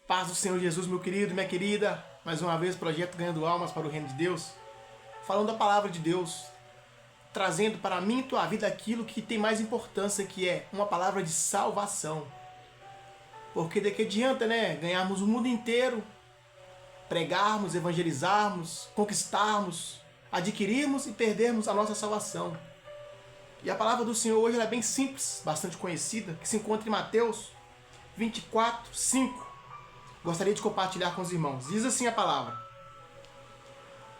Paz do Senhor Jesus, meu querido, minha querida. Mais uma vez, projeto Ganhando Almas para o Reino de Deus. Falando da palavra de Deus. Trazendo para mim e tua vida aquilo que tem mais importância, que é uma palavra de salvação. Porque de que adianta, né? Ganharmos o mundo inteiro, pregarmos, evangelizarmos, conquistarmos, adquirirmos e perdermos a nossa salvação. E a palavra do Senhor hoje é bem simples, bastante conhecida, que se encontra em Mateus 24, 5. Gostaria de compartilhar com os irmãos. Diz assim a palavra: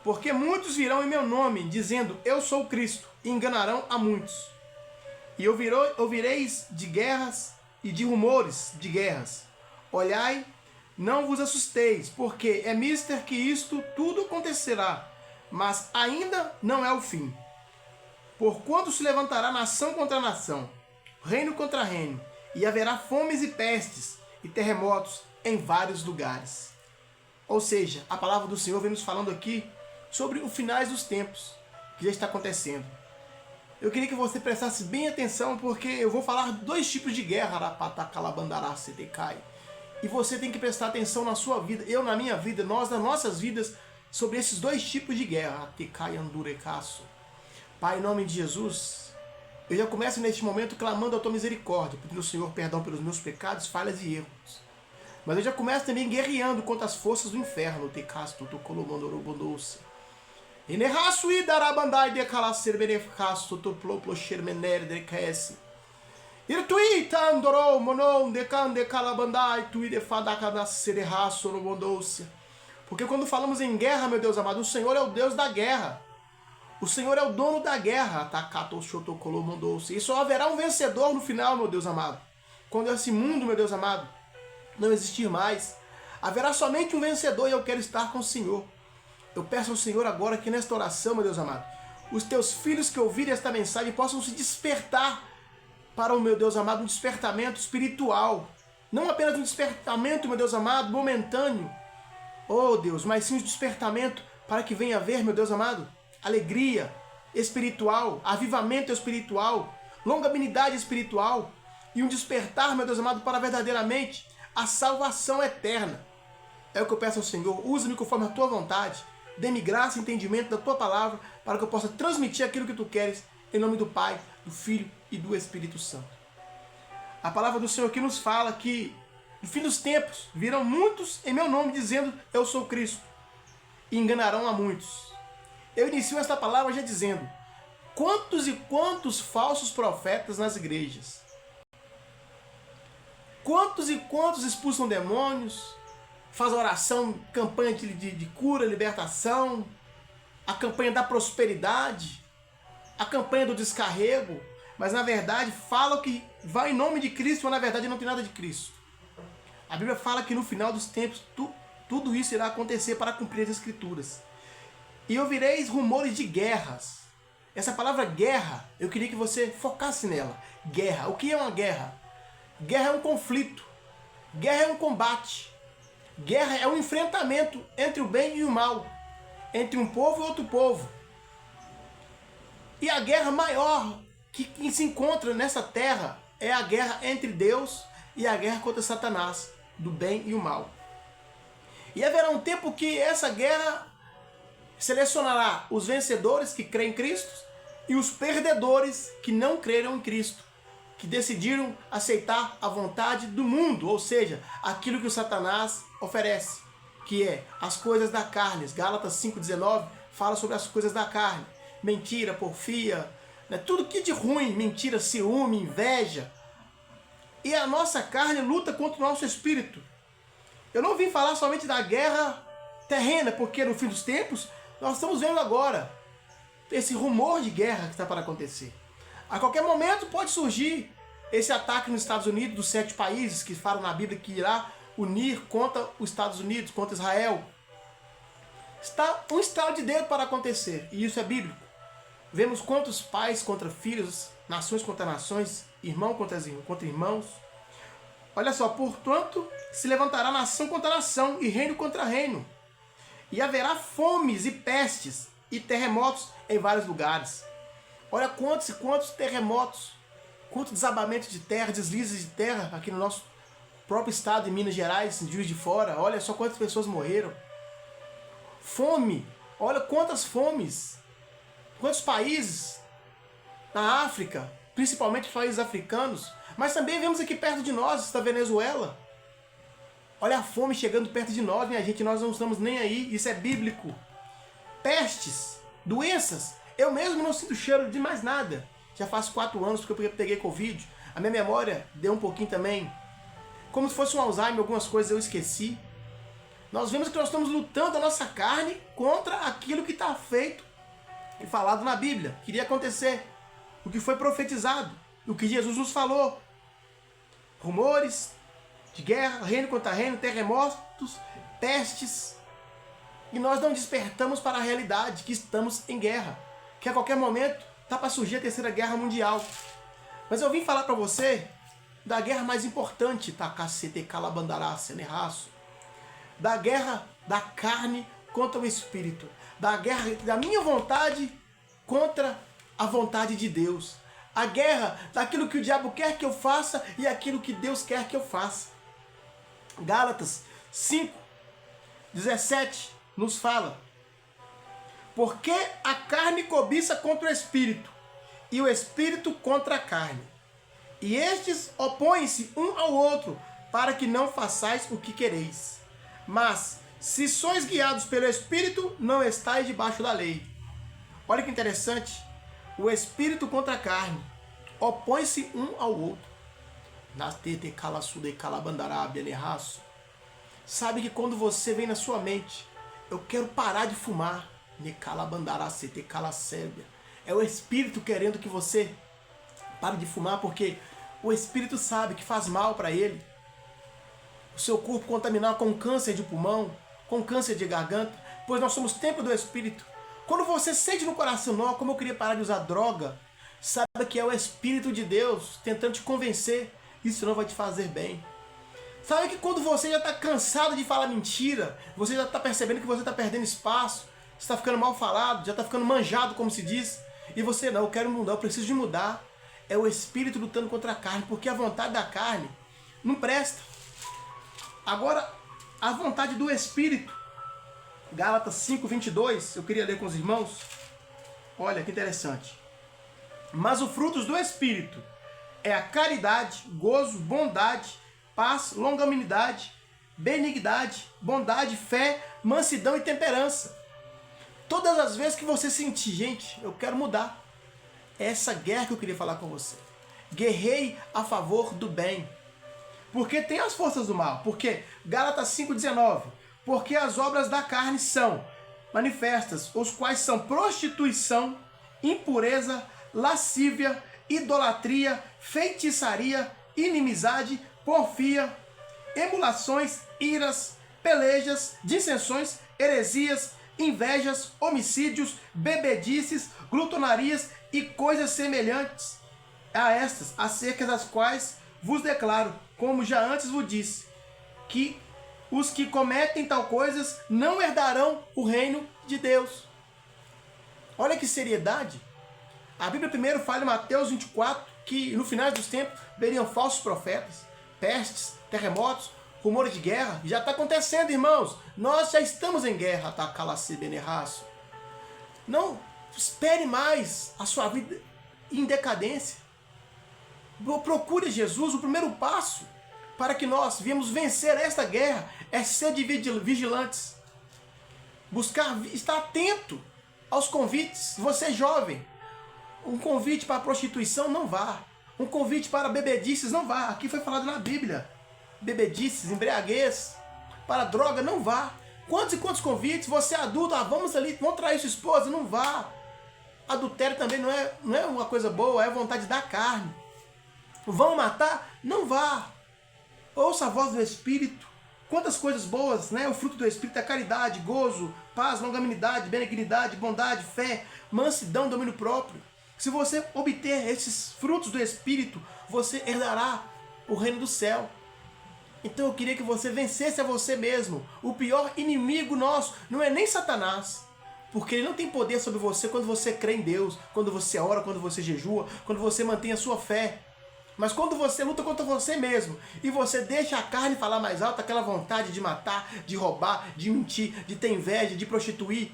porque muitos virão em meu nome, dizendo, eu sou o Cristo, e enganarão a muitos. E ouvireis de guerras e de rumores de guerras. Olhai, não vos assusteis, porque é mister que isto tudo acontecerá, mas ainda não é o fim. Porquanto se levantará nação contra nação, reino contra reino, e haverá fomes e pestes e terremotos em vários lugares. Ou seja, a palavra do Senhor vem nos falando aqui sobre os finais dos tempos que já está acontecendo. Eu queria que você prestasse bem atenção, porque eu vou falar dois tipos de guerra, e você tem que prestar atenção na sua vida, eu na minha vida, nós nas nossas vidas, sobre esses dois tipos de guerra. Pai, em nome de Jesus, eu já começo neste momento clamando a tua misericórdia, pedindo ao Senhor perdão pelos meus pecados, falhas e erros. Mas eu já começo também guerreando contra as forças do inferno. Porque quando falamos em guerra, meu Deus amado, o Senhor é o Deus da guerra. O Senhor é o dono da guerra. E só haverá um vencedor no final, meu Deus amado. Quando esse mundo, meu Deus amado, não existir mais, haverá somente um vencedor, e eu quero estar com o Senhor. Eu peço ao Senhor agora que nesta oração, meu Deus amado, os teus filhos que ouvirem esta mensagem possam se despertar para o meu Deus amado, um despertamento espiritual. Não apenas um despertamento, meu Deus amado, momentâneo, oh Deus, mas sim um despertamento para que venha haver, meu Deus amado, alegria espiritual, avivamento espiritual, longanimidade espiritual e um despertar, meu Deus amado, para verdadeiramente a salvação eterna. É o que eu peço ao Senhor. Usa-me conforme a tua vontade. Dê-me graça e entendimento da tua palavra para que eu possa transmitir aquilo que tu queres, em nome do Pai, do Filho e do Espírito Santo. A palavra do Senhor aqui nos fala que no fim dos tempos virão muitos em meu nome dizendo eu sou Cristo, e enganarão a muitos. Eu inicio esta palavra já dizendo: quantos e quantos falsos profetas nas igrejas? Quantos e quantos expulsam demônios, faz oração, campanha de cura, libertação, a campanha da prosperidade, a campanha do descarrego, mas na verdade falam que vai em nome de Cristo, mas na verdade não tem nada de Cristo. A Bíblia fala que no final dos tempos tudo isso irá acontecer para cumprir as Escrituras. E ouvireis rumores de guerras. Essa palavra guerra, eu queria que você focasse nela. Guerra. O que é uma guerra? Guerra é um conflito. Guerra é um combate. Guerra é um enfrentamento entre o bem e o mal. Entre um povo e outro povo. E a guerra maior que se encontra nessa terra é a guerra entre Deus e a guerra contra Satanás, do bem e o mal. E haverá um tempo que essa guerra selecionará os vencedores que creem em Cristo e os perdedores que não creram em Cristo, que decidiram aceitar a vontade do mundo, ou seja, aquilo que o Satanás oferece, que é as coisas da carne. Gálatas 5,19 fala sobre as coisas da carne: mentira, porfia, né? Tudo que de ruim, mentira, ciúme, inveja. E a nossa carne luta contra o nosso espírito. Eu não vim falar somente da guerra terrena, porque no fim dos tempos nós estamos vendo agora esse rumor de guerra que está para acontecer. A qualquer momento pode surgir esse ataque nos Estados Unidos, dos 7 países que falam na Bíblia que irá unir contra os Estados Unidos, contra Israel. Está um estalo de dedo para acontecer, e isso é bíblico. Vemos quantos pais contra filhos, nações contra nações, irmão contra irmãos. Olha só, portanto, se levantará nação contra nação e reino contra reino. E haverá fomes e pestes e terremotos em vários lugares. Olha quantos e quantos terremotos, quantos desabamentos de terra, deslizes de terra aqui no nosso próprio estado de Minas Gerais, em Juiz de Fora, olha só quantas pessoas morreram. Fome, olha quantas fomes, quantos países na África, principalmente países africanos, mas também vemos aqui perto de nós, da Venezuela. Olha a fome chegando perto de nós, minha gente, nós não estamos nem aí, isso é bíblico. Pestes, doenças, eu mesmo não sinto cheiro de mais nada. Já faz 4 anos porque eu peguei Covid, a minha memória deu um pouquinho também. Como se fosse um Alzheimer, algumas coisas eu esqueci. Nós vemos que nós estamos lutando a nossa carne contra aquilo que está feito e falado na Bíblia. Queria acontecer, o que foi profetizado, o que Jesus nos falou. Rumores de guerra, reino contra reino, terremotos, pestes. E nós não despertamos para a realidade que estamos em guerra. Que a qualquer momento está para surgir a Terceira Guerra Mundial. Mas eu vim falar para você da guerra mais importante, da guerra da carne contra o espírito, da guerra da minha vontade contra a vontade de Deus, a guerra daquilo que o diabo quer que eu faça e aquilo que Deus quer que eu faça. Gálatas 5:17 nos fala: porque a carne cobiça contra o espírito e o espírito contra a carne, e estes opõem-se um ao outro, para que não façais o que quereis. Mas, se sois guiados pelo Espírito, não estáis debaixo da lei. Olha que interessante. O Espírito contra a carne opõe-se um ao outro. Sabe que quando você vem na sua mente, eu quero parar de fumar, é o Espírito querendo que você pare de fumar, porque o Espírito sabe que faz mal para ele. O seu corpo contaminar com câncer de pulmão, com câncer de garganta, pois nós somos templo do Espírito. Quando você sente no coração, não, como eu queria parar de usar droga, saiba que é o Espírito de Deus tentando te convencer, isso não vai te fazer bem. Sabe que quando você já está cansado de falar mentira, você já está percebendo que você está perdendo espaço, você está ficando mal falado, já está ficando manjado, como se diz, e você, não, eu quero mudar, eu preciso de mudar. É o Espírito lutando contra a carne, porque a vontade da carne não presta. Agora, a vontade do Espírito, Gálatas 5:22, eu queria ler com os irmãos. Olha que interessante. Mas o fruto do Espírito é a caridade, gozo, bondade, paz, longanimidade, benignidade, bondade, fé, mansidão e temperança. Todas as vezes que você sentir, gente, eu quero mudar. É essa guerra que eu queria falar com você. Guerrei a favor do bem. Porque tem as forças do mal. Porque Gálatas 5:19. Porque as obras da carne são manifestas, os quais são prostituição, impureza, lascívia, idolatria, feitiçaria, inimizade, porfia, emulações, iras, pelejas, dissensões, heresias, invejas, homicídios, bebedices, glutonarias e coisas semelhantes a estas, acerca das quais vos declaro, como já antes vos disse, que os que cometem tal coisas não herdarão o reino de Deus. Olha que seriedade. A Bíblia primeiro fala em Mateus 24 que no final dos tempos veriam falsos profetas, pestes, terremotos, rumores de guerra. Já está acontecendo, irmãos. Nós já estamos em guerra, tá? Não espere mais a sua vida em decadência. Procure Jesus. O primeiro passo para que nós viemos vencer esta guerra é ser vigilantes. Buscar, estar atento aos convites. Você jovem, um convite para a prostituição, não vá. Um convite para bebedices, não vá. Aqui foi falado na Bíblia. Bebedices, embriaguez, para droga, não vá. Quantos e quantos convites? Você é adulto, vamos ali, vamos trair sua esposa, não vá. Adultério também não é uma coisa boa, é a vontade da carne. Vão matar? Não vá. Ouça a voz do Espírito. Quantas coisas boas, né? O fruto do Espírito é caridade, gozo, paz, longanimidade, benignidade, bondade, fé, mansidão, domínio próprio. Se você obter esses frutos do Espírito, você herdará o reino do céu. Então eu queria que você vencesse a você mesmo. O pior inimigo nosso não é nem Satanás, porque ele não tem poder sobre você quando você crê em Deus, quando você ora, quando você jejua, quando você mantém a sua fé. Mas quando você luta contra você mesmo e você deixa a carne falar mais alto, aquela vontade de matar, de roubar, de mentir, de ter inveja, de prostituir,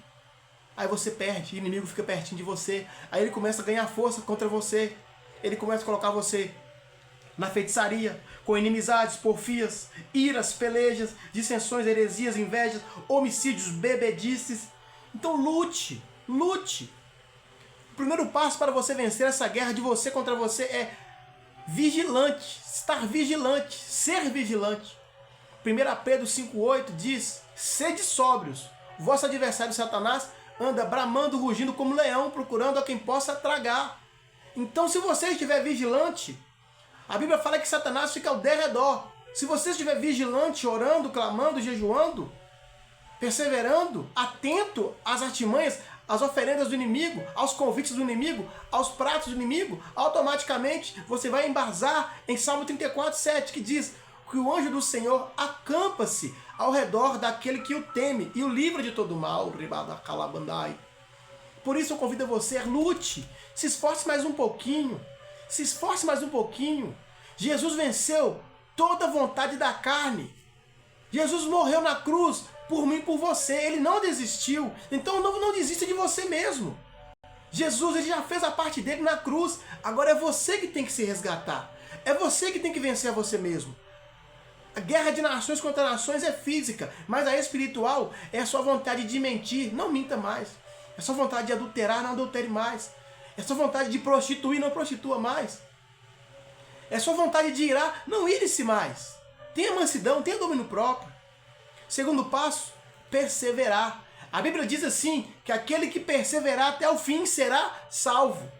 aí você perde, o inimigo fica pertinho de você, aí ele começa a ganhar força contra você, ele começa a colocar você na feitiçaria, com inimizades, porfias, iras, pelejas, dissensões, heresias, invejas, homicídios, bebedices. Então lute, lute. O primeiro passo para você vencer essa guerra de você contra você é vigilante, estar vigilante, ser vigilante. 1 Pedro 5,8 diz: sede sóbrios, vosso adversário Satanás anda bramando, rugindo como leão, procurando a quem possa tragar. Então, se você estiver vigilante, a Bíblia fala que Satanás fica ao derredor. Se você estiver vigilante, orando, clamando, jejuando, perseverando, atento às artimanhas, às oferendas do inimigo, aos convites do inimigo, aos pratos do inimigo, automaticamente você vai embasar em Salmo 34,7, que diz que o anjo do Senhor acampa-se ao redor daquele que o teme e o livra de todo mal. Por isso eu convido você a lute, se esforce mais um pouquinho, se esforce mais um pouquinho. Jesus venceu toda a vontade da carne. Jesus morreu na cruz por mim e por você. Ele não desistiu. Então não desista de você mesmo. Jesus, ele já fez a parte dele na cruz. Agora é você que tem que se resgatar. É você que tem que vencer a você mesmo. A guerra de nações contra nações é física, mas a espiritual é a sua vontade de mentir. Não minta mais. É a sua vontade de adulterar, não adultere mais. É a sua vontade de prostituir, não prostitua mais. É a sua vontade de irar, não ire-se mais. Tenha mansidão, tenha domínio próprio. Segundo passo, perseverar. A Bíblia diz assim, que aquele que perseverar até o fim será salvo.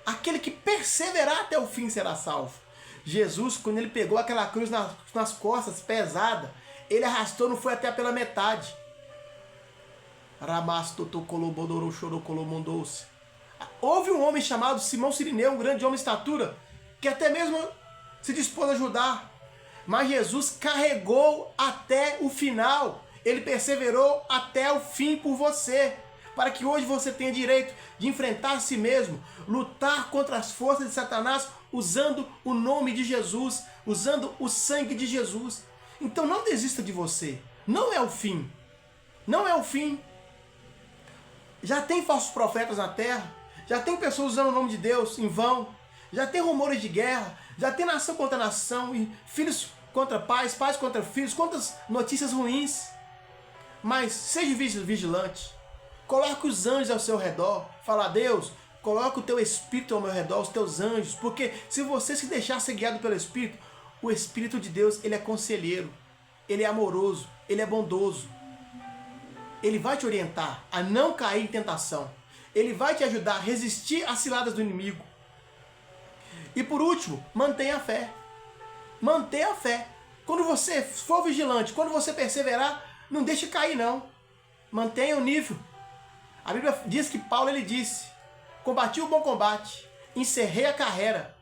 Aquele que perseverar até o fim será salvo. Jesus, quando ele pegou aquela cruz nas costas, pesada, ele arrastou, não foi até pela metade. Houve um homem chamado Simão Cirineu, um grande homem de estatura, que até mesmo se dispôs a ajudar. Mas Jesus carregou até o final. Ele perseverou até o fim por você. Para que hoje você tenha direito de enfrentar a si mesmo. Lutar contra as forças de Satanás usando o nome de Jesus. Usando o sangue de Jesus. Então não desista de você. Não é o fim. Não é o fim. Já tem falsos profetas na terra. Já tem pessoas usando o nome de Deus em vão. Já tem rumores de guerra. Já tem nação contra nação, e filhos contra pais, pais contra filhos, quantas notícias ruins. Mas seja vigilante. Coloque os anjos ao seu redor. Fala: Deus, coloque o teu Espírito ao meu redor, os teus anjos. Porque se você se deixar ser guiado pelo Espírito, o Espírito de Deus, ele é conselheiro, ele é amoroso, ele é bondoso. Ele vai te orientar a não cair em tentação. Ele vai te ajudar a resistir às ciladas do inimigo. E por último, mantenha a fé. Mantenha a fé. Quando você for vigilante, quando você perseverar, não deixe cair não. Mantenha o nível. A Bíblia diz que Paulo, ele disse: combati o bom combate, encerrei a carreira,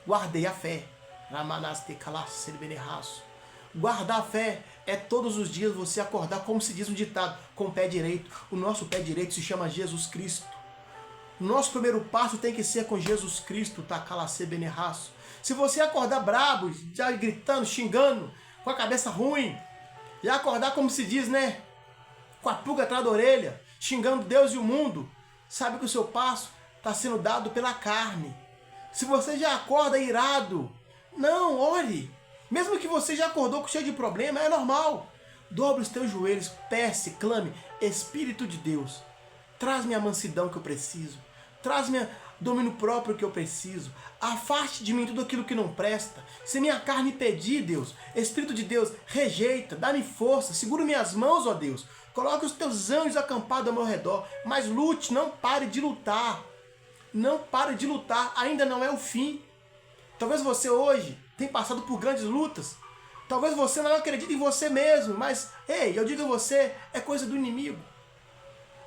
guardei a fé. Guardar a fé é todos os dias você acordar, como se diz um ditado, com o pé direito. O nosso pé direito se chama Jesus Cristo. Nosso primeiro passo tem que ser com Jesus Cristo, Takalase Benerraço. Se você acordar brabo, já gritando, xingando, com a cabeça ruim, já acordar, como se diz, né, com a pulga atrás da orelha, xingando Deus e o mundo, sabe que o seu passo está sendo dado pela carne. Se você já acorda irado, não, ore. Mesmo que você já acordou cheio de problema, é normal. Dobre os teus joelhos, peça, clame: Espírito de Deus, traz-me a mansidão que eu preciso. Traz-me domínio próprio que eu preciso. Afaste de mim tudo aquilo que não presta. Se minha carne pedir, Deus, Espírito de Deus, rejeita, dá-me força, segura minhas mãos, ó Deus. Coloque os teus anjos acampados ao meu redor. Mas lute, não pare de lutar. Não pare de lutar, ainda não é o fim. Talvez você hoje tenha passado por grandes lutas. Talvez você não acredite em você mesmo, mas, ei, eu digo a você, é coisa do inimigo.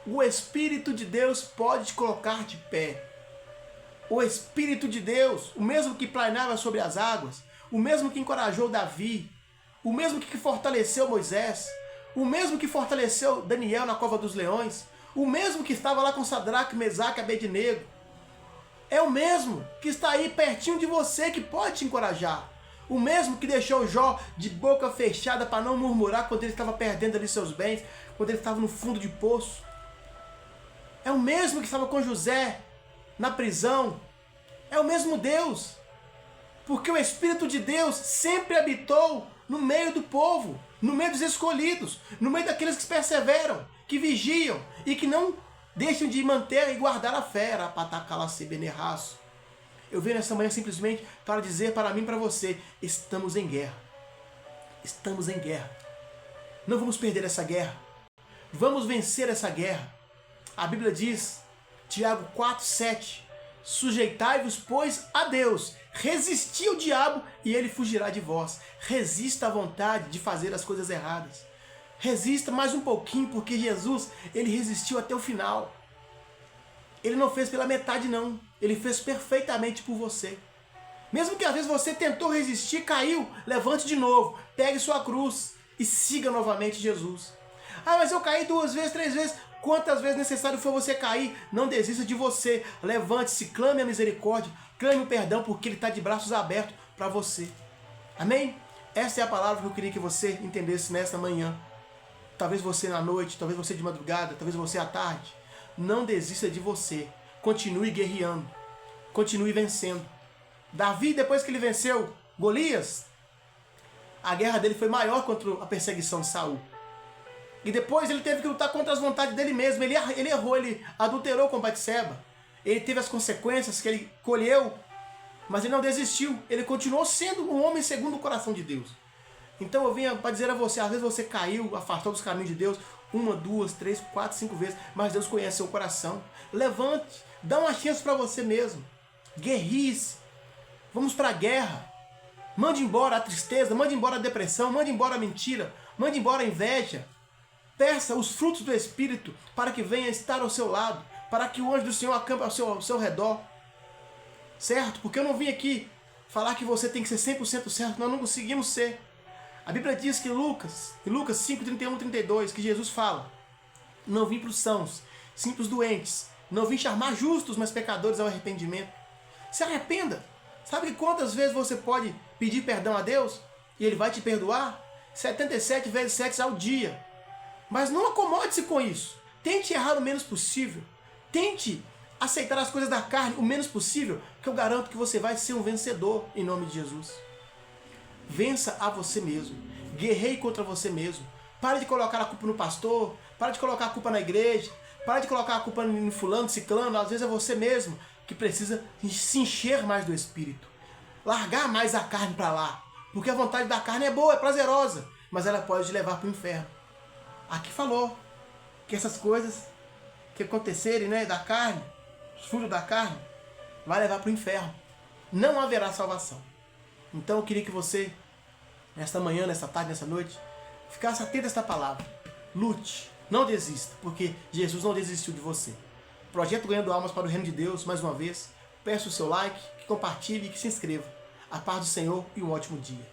O Espírito de Deus pode te colocar de pé. O Espírito de Deus, o mesmo que planava sobre as águas, o mesmo que encorajou Davi, o mesmo que fortaleceu Moisés, o mesmo que fortaleceu Daniel na cova dos leões, o mesmo que estava lá com Sadraque, Mesaque e Abednego, É o mesmo que está aí pertinho de você, que pode te encorajar. O mesmo que deixou Jó de boca fechada para não murmurar quando ele estava perdendo ali seus bens, quando ele estava no fundo de poço. É o mesmo que estava com José na prisão. É o mesmo Deus. Porque o Espírito de Deus sempre habitou no meio do povo, no meio dos escolhidos, no meio daqueles que perseveram, que vigiam e que não deixam de manter e guardar a fé. Eu venho nessa manhã simplesmente para dizer para mim e para você, estamos em guerra. Estamos em guerra. Não vamos perder essa guerra. Vamos vencer essa guerra. A Bíblia diz, Tiago 4:7, sujeitai-vos, pois, a Deus, resisti ao diabo e ele fugirá de vós. Resista à vontade de fazer as coisas erradas. Resista mais um pouquinho, porque Jesus, ele resistiu até o final. Ele não fez pela metade não, ele fez perfeitamente por você. Mesmo que às vezes você tentou resistir, caiu, levante de novo, pegue sua cruz e siga novamente Jesus. Ah, mas eu caí 2 vezes, 3 vezes. Quantas vezes necessário for você cair, não desista de você. Levante-se, clame a misericórdia, clame o perdão, porque Ele está de braços abertos para você. Amém? Essa é a palavra que eu queria que você entendesse nesta manhã. Talvez você na noite, talvez você de madrugada, talvez você à tarde. Não desista de você. Continue guerreando. Continue vencendo. Davi, depois que ele venceu Golias, a guerra dele foi maior contra a perseguição de Saul. E depois ele teve que lutar contra as vontades dele mesmo. Ele errou, ele adulterou com Batseba. Ele teve as consequências que ele colheu, mas ele não desistiu. Ele continuou sendo um homem segundo o coração de Deus. Então eu vim para dizer a você, às vezes você caiu, afastou dos caminhos de Deus, 1, 2, 3, 4, 5 vezes, mas Deus conhece seu coração. Levante, dá uma chance para você mesmo. Guerrie-se. Vamos para a guerra. Mande embora a tristeza, mande embora a depressão, mande embora a mentira, mande embora a inveja. Peça os frutos do Espírito para que venha estar ao seu lado, para que o anjo do Senhor acampe ao seu redor. Certo? Porque eu não vim aqui falar que você tem que ser 100% certo, nós não conseguimos ser. A Bíblia diz que em Lucas 5, 31, 32, que Jesus fala, não vim para os sãos, sim para os doentes, não vim chamar justos, mas pecadores ao arrependimento. Se arrependa. Sabe quantas vezes você pode pedir perdão a Deus e Ele vai te perdoar? 77 vezes 7 ao dia. Mas não acomode-se com isso. Tente errar o menos possível. Tente aceitar as coisas da carne o menos possível, que eu garanto que você vai ser um vencedor em nome de Jesus. Vença a você mesmo. Guerreie contra você mesmo. Pare de colocar a culpa no pastor. Pare de colocar a culpa na igreja. Pare de colocar a culpa em fulano, ciclano. Às vezes é você mesmo que precisa se encher mais do Espírito. Largar mais a carne para lá. Porque a vontade da carne é boa, é prazerosa. Mas ela pode te levar para o inferno. Aqui falou que essas coisas que acontecerem, né, da carne, os frutos da carne, vai levar para o inferno. Não haverá salvação. Então eu queria que você, nesta manhã, nesta tarde, nessa noite, ficasse atento a esta palavra. Lute, não desista, porque Jesus não desistiu de você. Projeto Ganhando Almas para o Reino de Deus, mais uma vez, peço o seu like, que compartilhe e que se inscreva. A paz do Senhor e um ótimo dia.